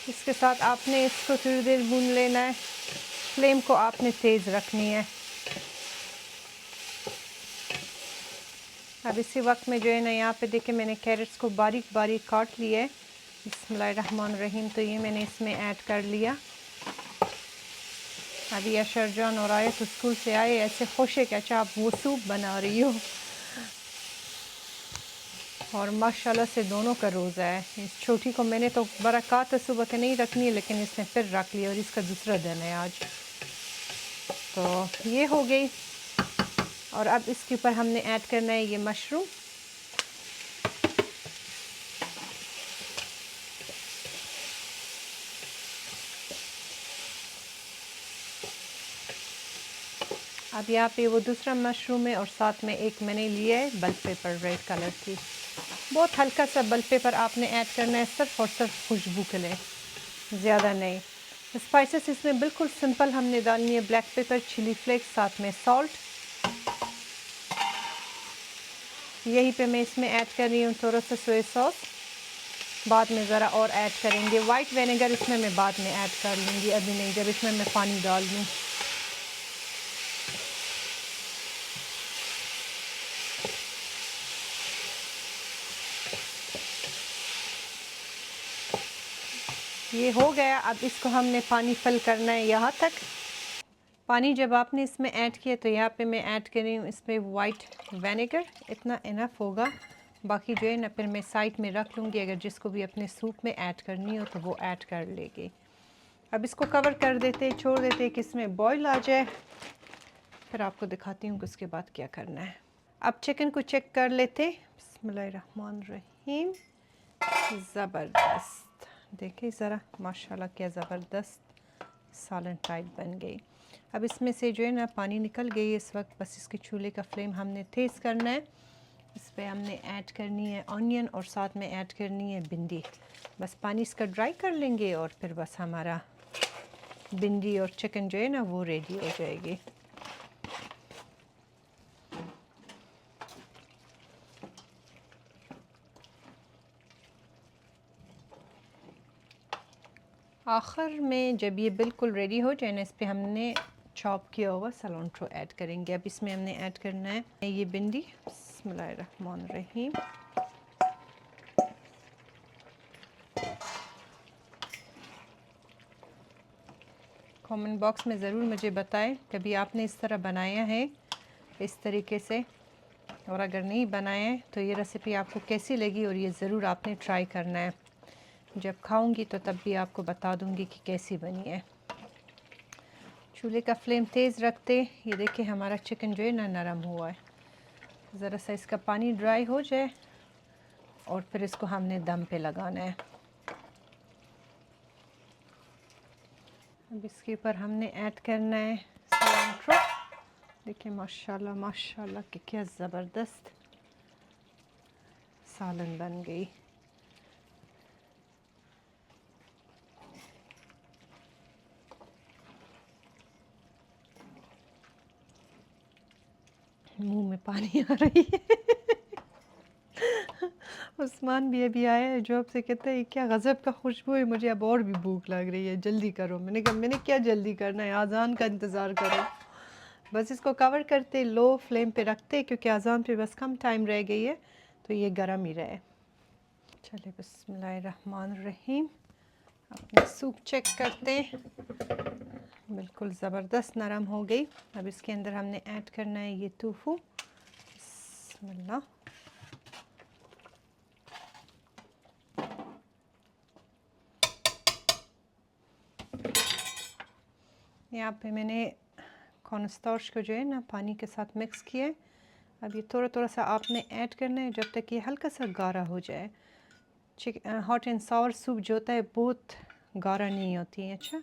इसके साथ आपने इसको थोड़ी देर भून लेना है। फ्लेम को आपने तेज़ रखनी है। अब इसी वक्त में जो है ना, यहाँ पे देखिए मैंने कैरेट्स को बारीक बारीक काट लिया है। बिस्मिल्लाहिर्रहमानिर्रहीम। तो ये मैंने इसमें ऐड कर लिया। अभी अशरजान और आए तो स्कूल से आए, ऐसे खुश है कि अच्छा आप वो सूप बना रही हो। और माशाल्लाह से दोनों का रोज़ा है। इस छोटी को मैंने तो बरक़ात सुबह के नहीं रखनी है, लेकिन इसने फिर रख लिया और इसका दूसरा दिन है आज। तो ये हो गई। और अब इसके ऊपर हमने ऐड करना है ये मशरूम। अब यहाँ पे वो दूसरा मशरूम है और साथ में एक मैंने लिया है बेल पेपर रेड कलर की। बहुत हल्का सा बेल पेपर आपने ऐड करना है, सिर्फ और सिर्फ खुशबू के लिए, ज़्यादा नहीं। स्पाइसेस इसमें बिल्कुल सिंपल हमने डालनी है। ब्लैक पेपर, चिली फ्लेक्स, साथ में सॉल्ट। यहीं पे मैं इसमें ऐड कर रही हूँ थोड़ा सा सोया सॉस। बाद में ज़रा और ऐड करेंगे। वाइट विनेगर इसमें मैं बाद में ऐड कर लूँगी, अभी नहीं, जब इसमें मैं पानी डाल दूँ। ये हो गया। अब इसको हमने पानी फिल करना है यहाँ तक। पानी जब आपने इसमें ऐड किया तो यहाँ पे मैं ऐड कर रही हूँ इसमें वाइट विनेगर। इतना इनफ होगा, बाकी जो है ना फिर मैं साइड में रख लूँगी। अगर जिसको भी अपने सूप में ऐड करनी हो तो वो ऐड कर लेगी। अब इसको कवर कर देते, छोड़ देते कि इसमें बॉईल आ जाए, फिर आपको दिखाती हूँ कि उसके बाद क्या करना है। अब चिकन को चेक कर लेते। बिस्मिल्लाहिर्रहमानिर्रहीम। ज़बरदस्त, देखिए ज़रा माशाल्लाह क्या ज़बरदस्त सालन टाइप बन गई। अब इसमें से जो है ना पानी निकल गई इस वक्त। बस इसके चूल्हे का फ्लेम हमने तेज़ करना है। इस पर हमने ऐड करनी है ऑनियन और साथ में ऐड करनी है भिंडी। बस पानी इसका ड्राई कर लेंगे और फिर बस हमारा भिंडी और चिकन जो है ना वो रेडी हो जाएगी। आखिर में जब ये बिल्कुल रेडी हो जाए ना, इस पर हमने चॉप किया हुआ सलांट्रो ऐड करेंगे। अब इसमें हमने ऐड करना है ये भिंडी। बिस्मिल्लाहिर्रहमानिर्रहीम। कमेंट बॉक्स में ज़रूर मुझे बताएं कभी आपने इस तरह बनाया है इस तरीके से, और अगर नहीं बनाया तो ये रेसिपी आपको कैसी लगी, और ये ज़रूर आपने ट्राई करना है। जब खाऊंगी तो तब भी आपको बता दूंगी कि कैसी बनी है। चूल्हे का फ्लेम तेज़ रखते। ये देखिए हमारा चिकन जो है ना नरम हुआ है। ज़रा सा इसका पानी ड्राई हो जाए और फिर इसको हमने दम पे लगाना है। अब इसके ऊपर हमने ऐड करना है सिलैंट्रो। देखिए माशाल्लाह माशाल्लाह कि क्या ज़बरदस्त सालन बन गई। मुंह में पानी आ रही है। उस्मान भी अभी आया है जॉब से, कहता है क्या गज़ब का खुशबू है, मुझे अब और भी भूख लग रही है, जल्दी करो। मैंने कहा मैंने क्या जल्दी करना है, अज़ान का इंतज़ार करो। बस इसको कवर करते, लो फ्लेम पे रखते, क्योंकि अज़ान पे बस कम टाइम रह गई है, तो ये गर्म ही रहे। चलिए बिस्मिल्लाहिर्रहमानिर्रहीम। अपने सूप चेक करते, बिल्कुल ज़बरदस्त नरम हो गई। अब इसके अंदर हमने ऐड करना है ये टोफू। बिस्मिल्लाह। यहाँ पे मैंने कॉर्नस्टार्च को जो है ना पानी के साथ मिक्स किया है। अब ये थोड़ा थोड़ा सा आपने ऐड करना है जब तक ये हल्का सा गाढ़ा हो जाए। हॉट एंड सावर सूप जो होता है बहुत गाढ़ा नहीं होती है। अच्छा,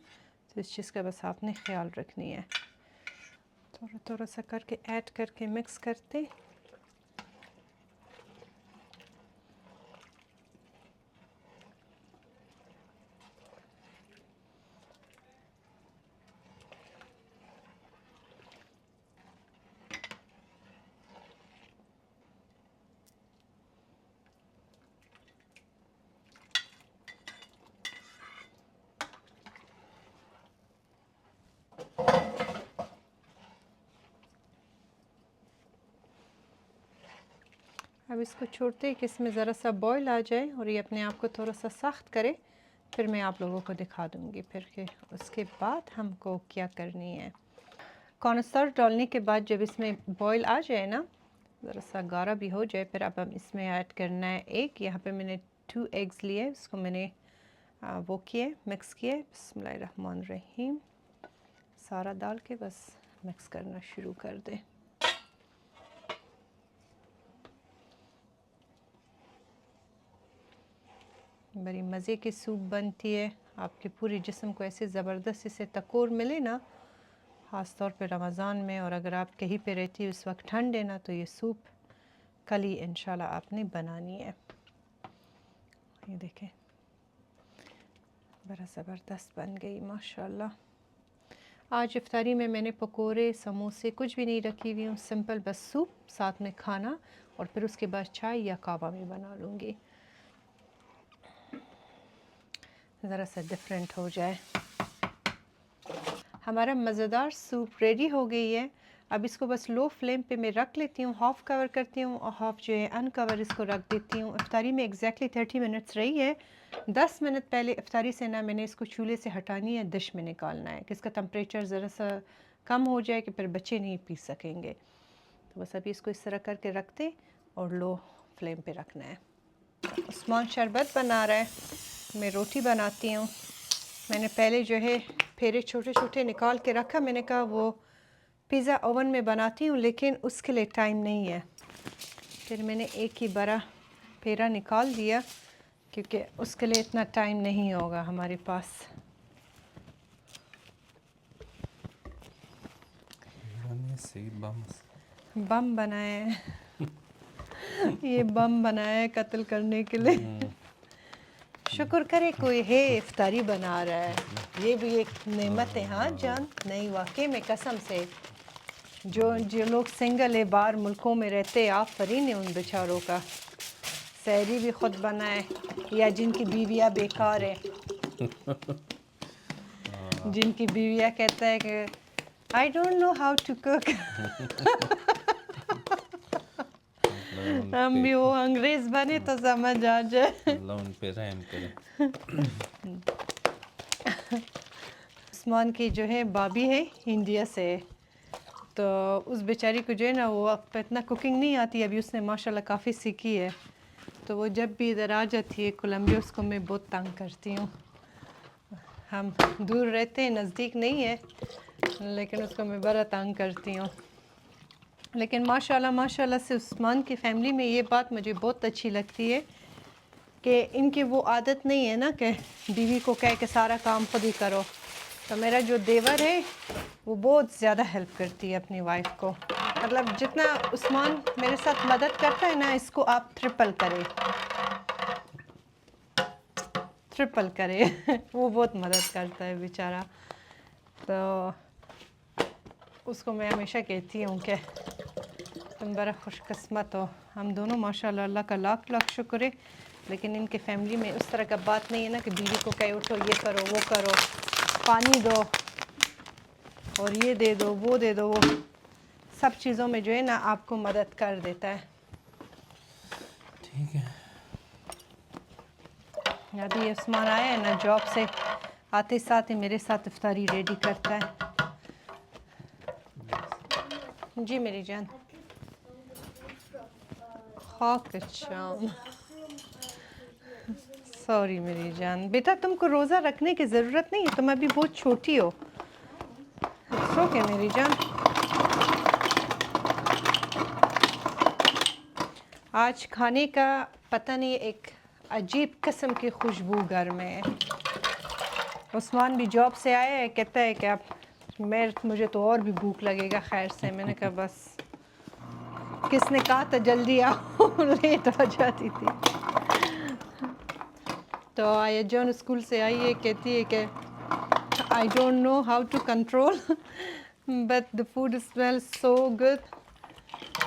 तो इस चीज़ का बस आपने ख्याल रखनी है। थोड़ा थोड़ा सा करके ऐड करके मिक्स करते। अब इसको छोड़ते हैं कि इसमें ज़रा सा बॉईल आ जाए और ये अपने आप को थोड़ा सा सख्त करे, फिर मैं आप लोगों को दिखा दूँगी फिर कि उसके बाद हमको क्या करनी है। कॉर्नस्टार्च डालने के बाद जब इसमें बॉईल आ जाए ना, ज़रा सा गाढ़ा भी हो जाए, फिर अब हम इसमें ऐड करना है एक, यहाँ पे मैंने 2 एग्स लिए, उसको मैंने वो किए, मिक्स किए। बिस्मिल्लाहिर्रहमानिर्रहीम। सारा डाल के बस मिक्स करना शुरू कर दें। बड़ी मज़े की सूप बनती है, आपके पूरे जिस्म को ऐसे ज़बरदस्त से टकोर मिले ना, ख़ास तौर पे रमज़ान में, और अगर आप कहीं पे रहती है उस वक्त ठंड है ना, तो ये सूप कल ही इंशाल्लाह आपने बनानी है। ये देखें बड़ा ज़बरदस्त बन गई माशाल्लाह। आज इफ्तारी में मैंने पकोड़े समोसे कुछ भी नहीं रखी हुई हूँ, सिंपल बस सूप, साथ में खाना, और फिर उसके बाद चाय या कावा में बना लूँगी, ज़रा सा डिफरेंट हो जाए। हमारा मज़ेदार सूप रेडी हो गई है। अब इसको बस लो फ्लेम पे मैं रख लेती हूँ, हाफ़ कवर करती हूँ और हाफ़ जो है अनकवर इसको रख देती हूँ। इफ्तारी में एग्जैक्टली 30 मिनट्स रही है। 10 मिनट पहले इफ्तारी से ना मैंने इसको चूल्हे से हटानी है, डिश में निकालना है कि इसका टेम्परेचर ज़रा सा कम हो जाए कि फिर बच्चे नहीं पी सकेंगे। तो बस अभी इसको इस तरह करके रखते और लो फ्लेम पे रखना है। उस्मान शरबत बना रहा है, मैं रोटी बनाती हूँ। मैंने पहले जो है फेरे छोटे छोटे निकाल के रखा, मैंने कहा वो पिज़्ज़ा ओवन में बनाती हूँ लेकिन उसके लिए टाइम नहीं है। फिर मैंने एक ही बड़ा फेरा निकाल दिया क्योंकि उसके लिए इतना टाइम नहीं होगा हमारे पास। बम बनाए ये बम बनाए कत्ल करने के लिए। शुक्र करे कोई है इफ्तारी बना रहा है, ये भी एक नेमत है। हाँ जान, नहीं वाकई में कसम से जो लोग सिंगल है बाहर मुल्कों में रहते, आप फरीन है उन बेचारों का। सहरी भी खुद बनाए, या जिनकी बीवियाँ बेकार है, जिनकी बीवियाँ कहता है कि I don't know how to cook. हम भी वो अंग्रेज बने तो समझ आ जाए। अल्लाह उन पे रहम करे। उस्मान की जो है भाभी है इंडिया से, तो उस बेचारी को जो है ना वो अब इतना कुकिंग नहीं आती, अभी उसने माशाल्लाह काफ़ी सीखी है। तो वो जब भी इधर आ जाती है कोलंबिया, उसको मैं बहुत तंग करती हूँ। हम दूर रहते हैं, नज़दीक नहीं है, लेकिन उसको मैं बड़ा तंग करती हूँ। लेकिन माशाल्लाह माशाल्लाह से उस्मान की फ़ैमिली में ये बात मुझे बहुत अच्छी लगती है कि इनकी वो आदत नहीं है ना कि बीवी को कह के सारा काम खुद ही करो। तो मेरा जो देवर है वो बहुत ज़्यादा हेल्प करती है अपनी वाइफ को। मतलब जितना उस्मान मेरे साथ मदद करता है ना, इसको आप ट्रिपल करें, ट्रिपल करें। वो बहुत मदद करता है बेचारा। तो उसको मैं हमेशा कहती हूँ कि तुम बड़ा खुशकिस्मत हो। हम दोनों माशाल्लाह अल्लाह का लाख लाख शुक्र है, लेकिन इनके फैमिली में उस तरह का बात नहीं है ना कि बीवी को कहे उठो ये करो वो करो, पानी दो और ये दे दो वो दे दो। वो सब चीज़ों में जो है ना आपको मदद कर देता है। ठीक है। अभी उस्मान आया है ना जॉब से, आते साथ ही मेरे साथ इफ्तारी रेडी करता है। जी मेरी जान। खाक शाम। सॉरी मेरी जान, बेटा तुमको रोज़ा रखने की ज़रूरत नहीं है, तुम अभी बहुत छोटी हो। सो के मेरी जान। आज खाने का पता नहीं, एक अजीब किस्म की खुशबू घर में है। उस्मान भी जॉब से आया है, कहता है कि आप मुझे तो और भी भूख लगेगा खैर से। मैंने कहा बस, किसने कहा था जल्दी आओ, लेट हो जाती थी। तो आया जॉन स्कूल से आई है, कहती है कि I don't know how to control but the food smells so good.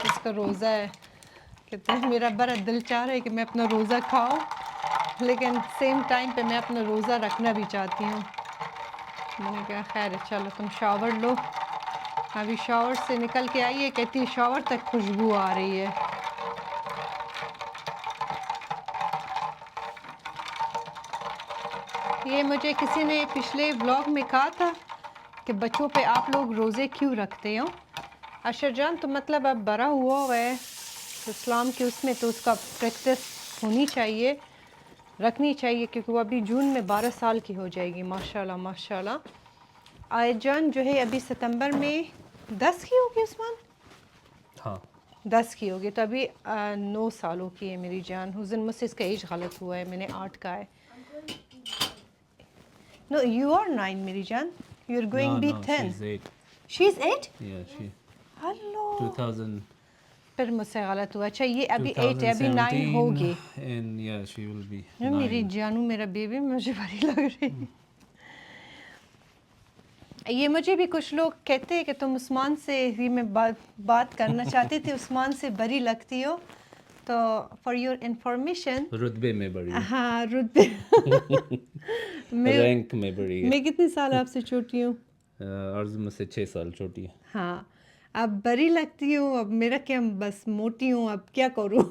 इसका रोज़ा है, कहते हैं मेरा बड़ा दिल चाह रहा है कि मैं अपना रोज़ा खाऊं, लेकिन सेम टाइम पे मैं अपना रोज़ा रखना भी चाहती हूँ। मैंने कहा खैर है, चलो तुम शावर लो। अभी शावर से निकल के आई है, कहती है शावर तक खुशबू आ रही है। ये मुझे किसी ने पिछले व्लॉग में कहा था कि बच्चों पे आप लोग रोज़े क्यों रखते हो। अशर जान तो मतलब अब बड़ा हुआ है इस्लाम के उसमें, तो उसका प्रैक्टिस होनी चाहिए, रखनी चाहिए, क्योंकि वो अभी जून में 12 साल की हो जाएगी। माशाल्लाह माशाल्लाह। आयजान जो है अभी सितंबर में 10 की होगी उस्मान। हाँ 10 की होगी, तो अभी 9 सालों की है मेरी जान। उस दिन मुझसे इसका एज गलत हुआ है, मैंने 8 का है। नो यू आर 9 मेरी जान, you are going no be no 10। she's 8 she is 8। yeah she hello, 2000 फिर मुझसे गलत हुआ। अच्छा ये अभी 8 है, अभी 9 2017 होगी। and yeah she will be मेरी 9 जानू मेरा बेबी मुझे बड़ी लग रही है। ये मुझे भी कुछ लोग कहते हैं कि तुम उस्मान से ही मैं बात करना चाहती थी, उस्मान से बड़ी लगती हो। तो फॉर योर इंफॉर्मेशन, रुतबे में बड़ी है हाँ रुतबे मैं रैंक में बड़ी है मैं कितने साल आपसे छोटी हूँ? अर्ज मुझसे 6 साल छोटी है हाँ, अब बड़ी लगती हूँ। अब मेरा क्या, बस मोटी हूँ, अब क्या करूँ।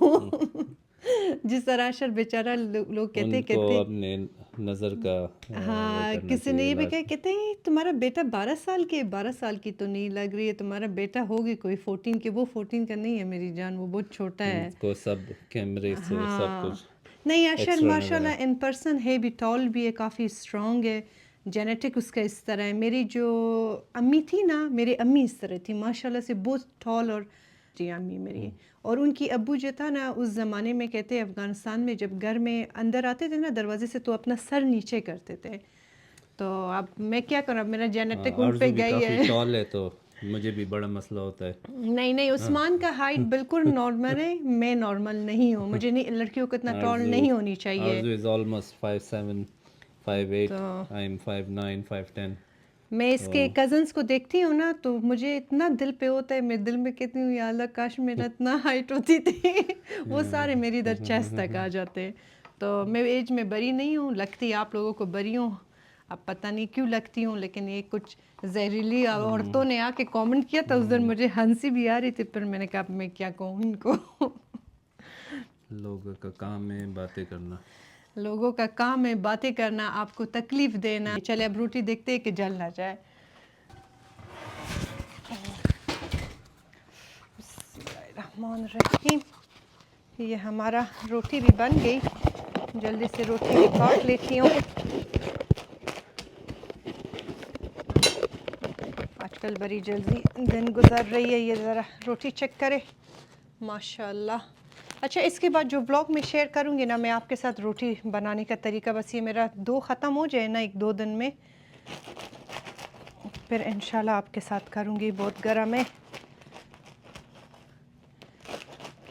जिस तरह अशर बेचारा लोग कहते उनको कहते अपने नज़र का वो हाँ, करना किसी ने चाहिए ये भी इलाज कहा, कहते हैं तुम्हारा बेटा 12 साल के, 12 साल की तो नहीं लग रही है, तुम्हारा बेटा होगी कोई 14 के। वो 14 का नहीं है मेरी जान, वो बहुत छोटा है। को सब कैमरे से सब हाँ, कुछ नहीं अशर एक्स्ट्रा नज़र माशाल्लाह आए इन पर्सन है भी, टॉल भी है, काफ़ी स्ट्रॉन्ग है। जेनेटिक उसका इस तरह है। मेरी जो अम्मी थी ना, मेरी अम्मी इस तरह थी माशाल्लाह से, बहुत टॉल। और जी अम्मी मेरी, और उनकी अब्बू जो था ना उस ज़माने में, कहते हैं अफ़गानिस्तान में जब घर में अंदर आते थे ना दरवाजे से, तो अपना सर नीचे करते थे। तो अब मैं क्या करूँ, अब मेरा जेनेटिक उन पे आरजू भी गई काफ़ी है। टॉल है तो मुझे भी बड़ा मसला होता है नहीं नहीं, उस्मान का हाइट बिल्कुल नॉर्मल है, मैं नॉर्मल नहीं हूँ। मुझे नहीं, लड़कियों को इतना टॉल आरजू नहीं होनी चाहिए। आरजू इज़ ऑलमोस्ट 5'7" 5'8" तो आई एम 5'9" 5'10" मैं तो इसके कज़न्स को देखती हूँ ना, तो मुझे इतना दिल पे होता है, मैं दिल में कहती हूँ या अल्लाह काश मेरा इतना हाइट होती थी। वो सारे मेरी इधर चेस्ट तक आ जाते। तो मैं एज में बड़ी नहीं हूँ, लगती आप लोगों को बड़ी हूँ। अब पता नहीं क्यों लगती हूँ, लेकिन ये कुछ जहरीली औरतों ने आके कमेंट किया था उस दिन, मुझे हंसी भी आ रही थी, फिर मैंने कहा अब मैं क्या कहूँ इनको। लोगों का काम है बातें करना लोगों का काम है बातें करना, आपको तकलीफ देना। चले अब रोटी देखते हैं कि जल ना जाए। बिस्मिल्लाहिर्रहमानिर्रहीम। ये हमारा रोटी भी बन गई, जल्दी से रोटी भी काट लेती हूँ। आजकल बड़ी जल्दी दिन गुजर रही है। ये ज़रा रोटी चेक करे, माशाल्लाह। अच्छा, इसके बाद जो ब्लॉग में शेयर करूँगी ना मैं आपके साथ रोटी बनाने का तरीका, बस ये मेरा 2 ख़त्म हो जाए ना 1-2 दिन में, फिर इंशाल्लाह आपके साथ करूँगी। बहुत गर्म है।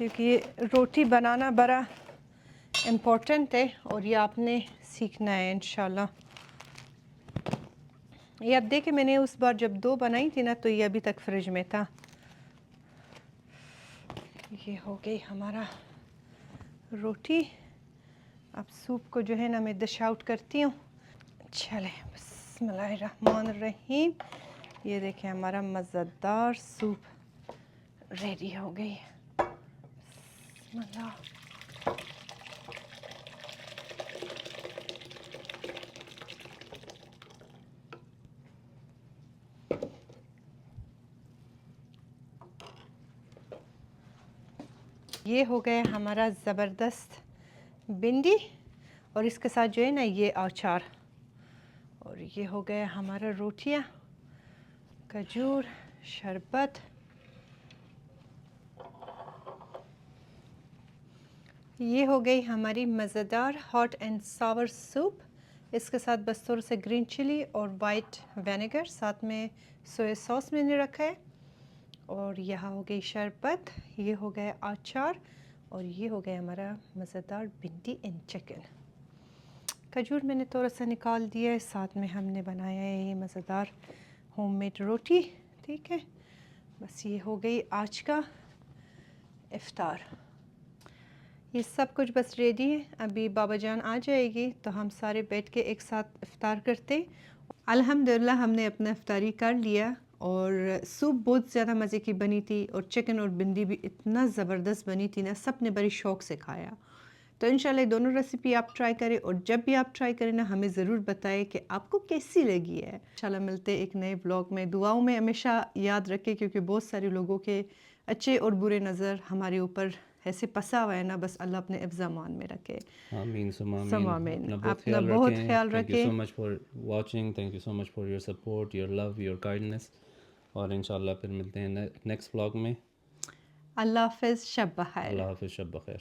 क्योंकि ये रोटी बनाना बड़ा इम्पोर्टेंट है और ये आपने सीखना है इंशाल्लाह। ये अब देखे मैंने उस बार जब 2 बनाई थी ना तो ये अभी तक फ्रिज में था। ये हो गई हमारा रोटी। अब सूप को जो है ना मैं डिश आउट करती हूँ। चले बिस्मिल्लाहिर्रहमानिर्रहीम। ये देखें हमारा मज़ेदार सूप रेडी हो गई। बिस्मिल्लाह। ये हो गया हमारा ज़बरदस्त भिंडी और इसके साथ जो है ना ये अचार। और ये हो गया हमारा रोटियां, खजूर, शरबत। ये हो गई हमारी मज़ेदार हॉट एंड सावर सूप। इसके साथ बस थोड़ा सा ग्रीन चिली और वाइट विनेगर, साथ में सोया सॉस मैंने रखा है। और यहाँ हो गई शरबत, ये हो गया अचार और ये हो गया हमारा मज़ेदार भिंडी एंड चिकन। खजूर मैंने थोड़ा सा निकाल दिया है, साथ में हमने बनाया है ये मज़ेदार होममेड रोटी। ठीक है, बस ये हो गई आज का इफ्तार। ये सब कुछ बस रेडी है। अभी बाबा जान आ जाएगी तो हम सारे बैठ के एक साथ इफ्तार करते। अल्हम्दुलिल्लाह हमने अपना इफ्तारी कर लिया और सूप बहुत ज़्यादा मज़े की बनी थी और चिकन और भिंडी भी इतना ज़बरदस्त बनी थी ना, सब ने बड़ी शौक़ से खाया। तो इंशाल्लाह दोनों रेसिपी आप ट्राई करें और जब भी आप ट्राई करें ना हमें ज़रूर बताएं कि आपको कैसी लगी है। इंशाल्लाह मिलते एक नए ब्लॉग में। दुआओं में हमेशा याद रखें क्योंकि बहुत सारे लोगों के अच्छे और बुरे नज़र हमारे ऊपर ऐसे पसा हुआ है ना, बस अल्लाह अपने इफ़्ज़ामान में रखे। आमीन सुम आमीन। आमीन। अपना अपना बहुत बहुत ख्याल ख्याल रखें। थैंक यू रखें। So much for watching, thank you so much for your support, your love, your kindness. और इंशाल्लाह फिर मिलते हैं नेक्स्ट व्लॉग में। अल्लाह हाफ़िज़, शब बख़ैर। अल्लाह हाफ़िज़, शब बख़ैर।